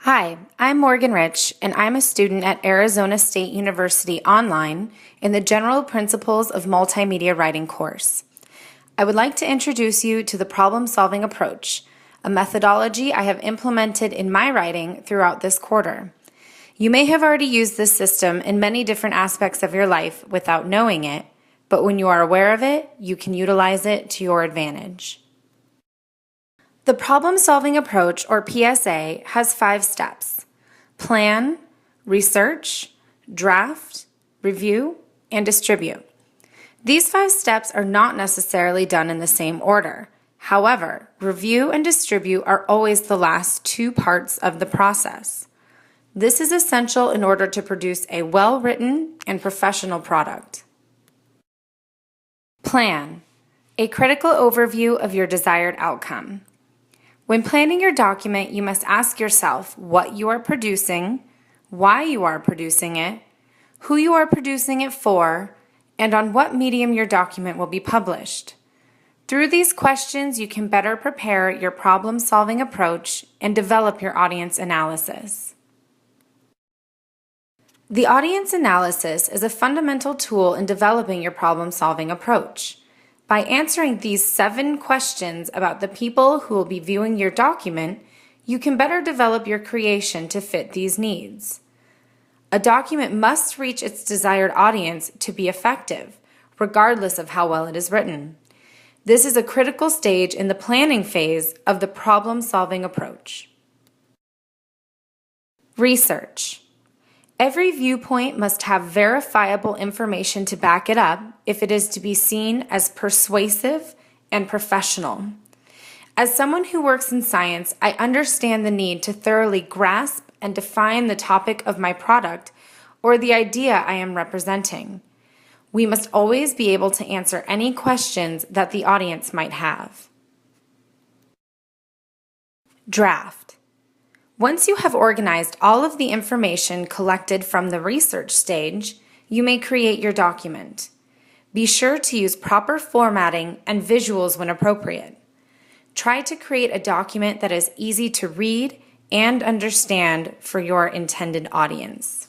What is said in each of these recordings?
Hi, I'm Morgan Rich, and I'm a student at Arizona State University Online in the General Principles of Multimedia Writing course. I would like to introduce you to the problem-solving approach, a methodology I have implemented in my writing throughout this quarter. You may have already used this system in many different aspects of your life without knowing it, but when you are aware of it, you can utilize it to your advantage. The problem-solving approach, or PSA, has 5 steps: plan, research, draft, review, and distribute. These 5 steps are not necessarily done in the same order. However, review and distribute are always the last 2 parts of the process. This is essential in order to produce a well-written and professional product. Plan, a critical overview of your desired outcome. When planning your document, you must ask yourself what you are producing, why you are producing it, who you are producing it for, and on what medium your document will be published. Through these questions, you can better prepare your problem-solving approach and develop your audience analysis. The audience analysis is a fundamental tool in developing your problem-solving approach. By answering these 7 questions about the people who will be viewing your document, you can better develop your creation to fit these needs. A document must reach its desired audience to be effective, regardless of how well it is written. This is a critical stage in the planning phase of the problem-solving approach. Research. Every viewpoint must have verifiable information to back it up if it is to be seen as persuasive and professional. As someone who works in science, I understand the need to thoroughly grasp and define the topic of my product or the idea I am representing. We must always be able to answer any questions that the audience might have. Draft. Once you have organized all of the information collected from the research stage, you may create your document. Be sure to use proper formatting and visuals when appropriate. Try to create a document that is easy to read and understand for your intended audience.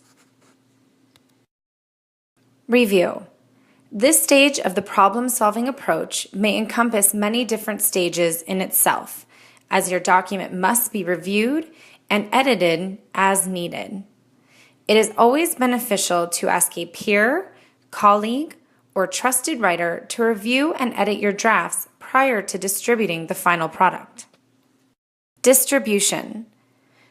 Review. This stage of the problem-solving approach may encompass many different stages in itself, as your document must be reviewed and edited as needed. It is always beneficial to ask a peer, colleague, or trusted writer to review and edit your drafts prior to distributing the final product. Distribution.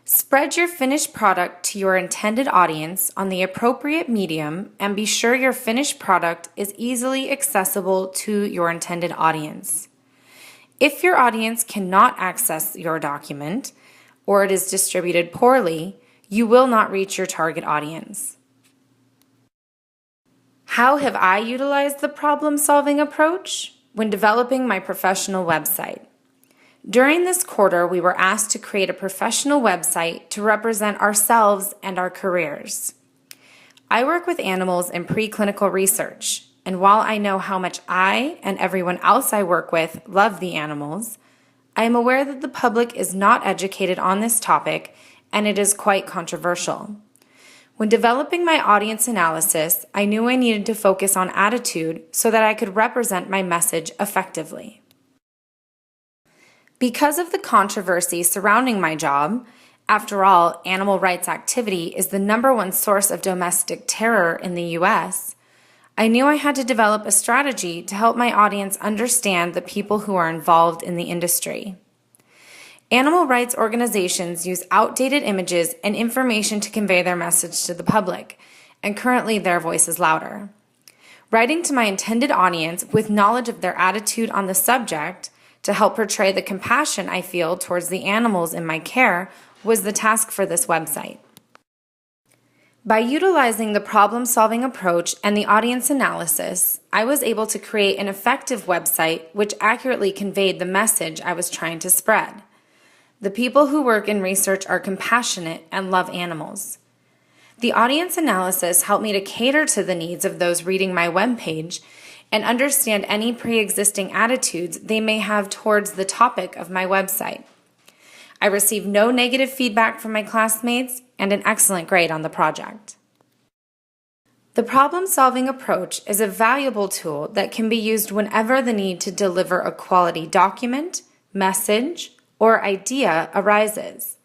Spread your finished product to your intended audience on the appropriate medium and be sure your finished product is easily accessible to your intended audience. If your audience cannot access your document, or it is distributed poorly, you will not reach your target audience. How have I utilized the problem-solving approach? When developing my professional website. During this quarter, we were asked to create a professional website to represent ourselves and our careers. I work with animals in preclinical research, and while I know how much I and everyone else I work with love the animals, I am aware that the public is not educated on this topic, and it is quite controversial. When developing my audience analysis, I knew I needed to focus on attitude so that I could represent my message effectively. Because of the controversy surrounding my job, after all, animal rights activity is the #1 source of domestic terror in the U.S., I knew I had to develop a strategy to help my audience understand the people who are involved in the industry. Animal rights organizations use outdated images and information to convey their message to the public, and currently their voice is louder. Writing to my intended audience with knowledge of their attitude on the subject to help portray the compassion I feel towards the animals in my care was the task for this website. By utilizing the problem-solving approach and the audience analysis, I was able to create an effective website which accurately conveyed the message I was trying to spread. The people who work in research are compassionate and love animals. The audience analysis helped me to cater to the needs of those reading my webpage and understand any pre-existing attitudes they may have towards the topic of my website. I received no negative feedback from my classmates and an excellent grade on the project. The problem-solving approach is a valuable tool that can be used whenever the need to deliver a quality document, message, or idea arises.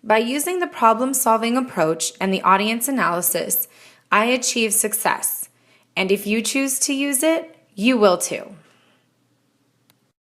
By using the problem-solving approach and the audience analysis, I achieve success, and if you choose to use it, you will too.